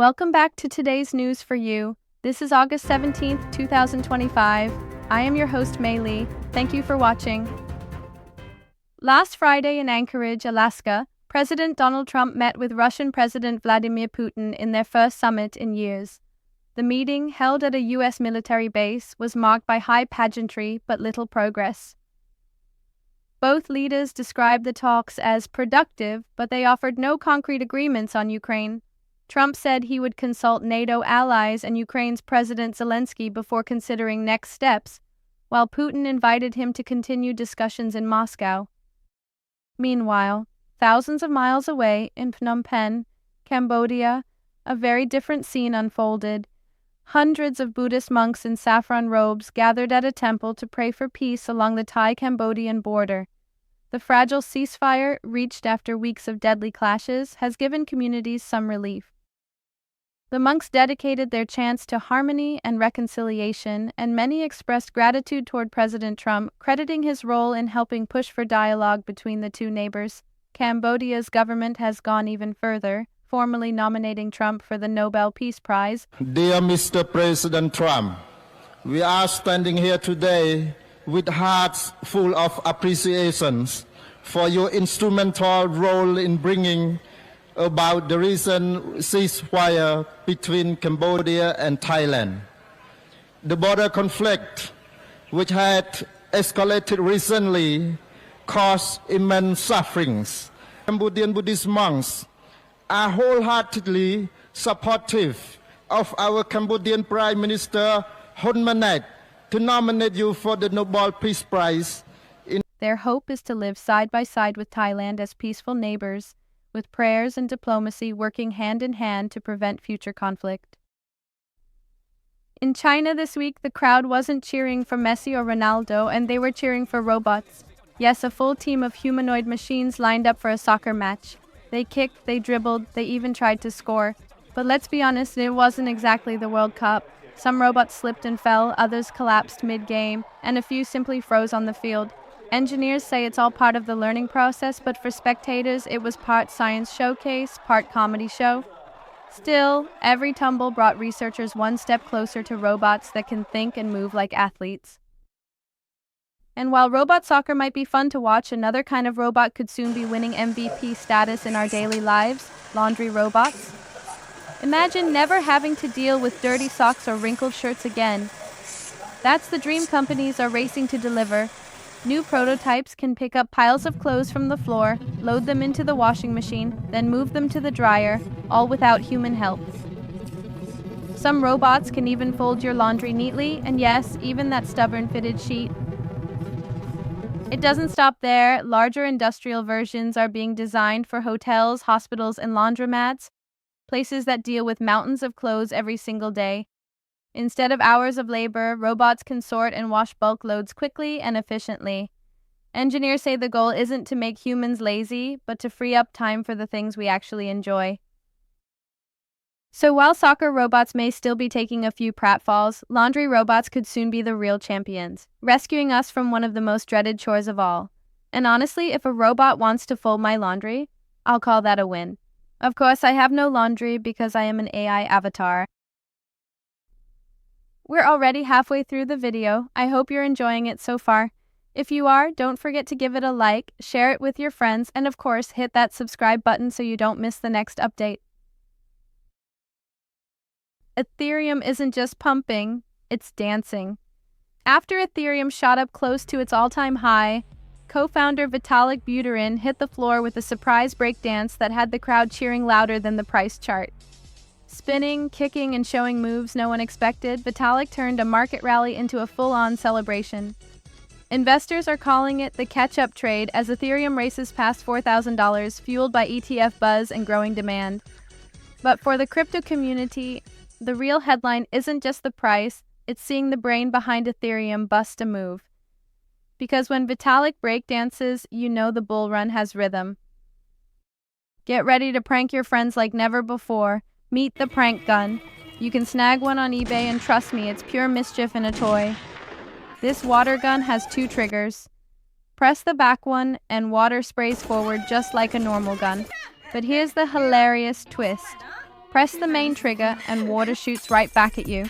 Welcome back to today's news for you. This is August 17th, 2025. I am your host, Mei Lee. Thank you for watching. Last Friday in Anchorage, Alaska, President Donald Trump met with Russian President Vladimir Putin in their first summit in years. The meeting, held at a U.S. military base, was marked by high pageantry but little progress. Both leaders described the talks as productive, but they offered no concrete agreements on Ukraine. Trump said he would consult NATO allies and Ukraine's President Zelensky before considering next steps, while Putin invited him to continue discussions in Moscow. Meanwhile, thousands of miles away in Phnom Penh, Cambodia, a very different scene unfolded. Hundreds of Buddhist monks in saffron robes gathered at a temple to pray for peace along the Thai-Cambodian border. The fragile ceasefire, reached after weeks of deadly clashes, has given communities some relief. The monks dedicated their chants to harmony and reconciliation, and many expressed gratitude toward President Trump, crediting his role in helping push for dialogue between the two neighbors. Cambodia's government has gone even further, formally nominating Trump for the Nobel Peace Prize. Dear Mr. President Trump, we are standing here today with hearts full of appreciations for your instrumental role in bringing about the recent ceasefire between Cambodia and Thailand. The border conflict, which had escalated recently, caused immense sufferings. Cambodian Buddhist monks are wholeheartedly supportive of our Cambodian Prime Minister Hun Manet to nominate you for the Nobel Peace Prize. Their hope is to live side by side with Thailand as peaceful neighbors, with prayers and diplomacy working hand in hand to prevent future conflict. In China this week, the crowd wasn't cheering for Messi or Ronaldo, and they were cheering for robots. Yes, a full team of humanoid machines lined up for a soccer match. They kicked, they dribbled, they even tried to score. But let's be honest, it wasn't exactly the World Cup. Some robots slipped and fell, others collapsed mid-game, and a few simply froze on the field. Engineers say it's all part of the learning process, but for spectators, it was part science showcase, part comedy show. Still, every tumble brought researchers one step closer to robots that can think and move like athletes. And while robot soccer might be fun to watch, another kind of robot could soon be winning MVP status in our daily lives: laundry robots. Imagine never having to deal with dirty socks or wrinkled shirts again. That's the dream companies are racing to deliver. New prototypes can pick up piles of clothes from the floor, load them into the washing machine, then move them to the dryer, all without human help. Some robots can even fold your laundry neatly, and yes, even that stubborn fitted sheet. It doesn't stop there. Larger industrial versions are being designed for hotels, hospitals, and laundromats, places that deal with mountains of clothes every single day. Instead of hours of labor, robots can sort and wash bulk loads quickly and efficiently. Engineers say the goal isn't to make humans lazy, but to free up time for the things we actually enjoy. So while soccer robots may still be taking a few pratfalls, laundry robots could soon be the real champions, rescuing us from one of the most dreaded chores of all. And honestly, if a robot wants to fold my laundry, I'll call that a win. Of course, I have no laundry because I am an AI avatar. We're already halfway through the video. I hope you're enjoying it so far. If you are, don't forget to give it a like, share it with your friends, and of course, hit that subscribe button so you don't miss the next update. Ethereum isn't just pumping, it's dancing. After Ethereum shot up close to its all-time high, co-founder Vitalik Buterin hit the floor with a surprise breakdance that had the crowd cheering louder than the price chart. Spinning, kicking, and showing moves no one expected, Vitalik turned a market rally into a full-on celebration. Investors are calling it the catch-up trade as Ethereum races past $4,000, fueled by ETF buzz and growing demand. But for the crypto community, the real headline isn't just the price, it's seeing the brain behind Ethereum bust a move. Because when Vitalik breakdances, you know the bull run has rhythm. Get ready to prank your friends like never before. Meet the prank gun. You can snag one on eBay, and trust me, it's pure mischief in a toy. This water gun has 2 triggers. Press the back one and water sprays forward just like a normal gun. But here's the hilarious twist. Press the main trigger and water shoots right back at you.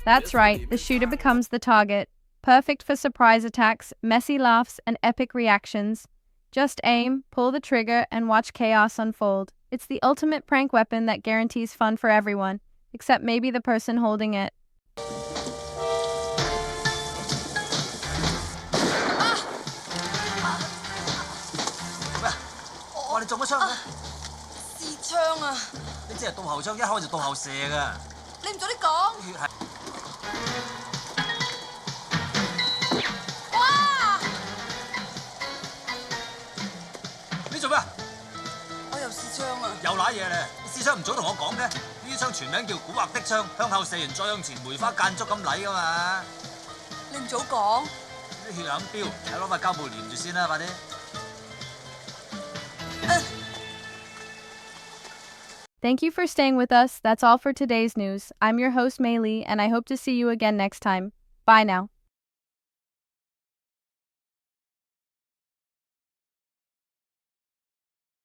That's right, the shooter becomes the target. Perfect for surprise attacks, messy laughs, and epic reactions. Just aim, pull the trigger, and watch chaos unfold. It's the ultimate prank weapon that guarantees fun for everyone, except maybe the person holding it. Thank you for staying with us. That's all for today's news. I'm your host, Mei Lee, and I hope to see you again next time. Bye now.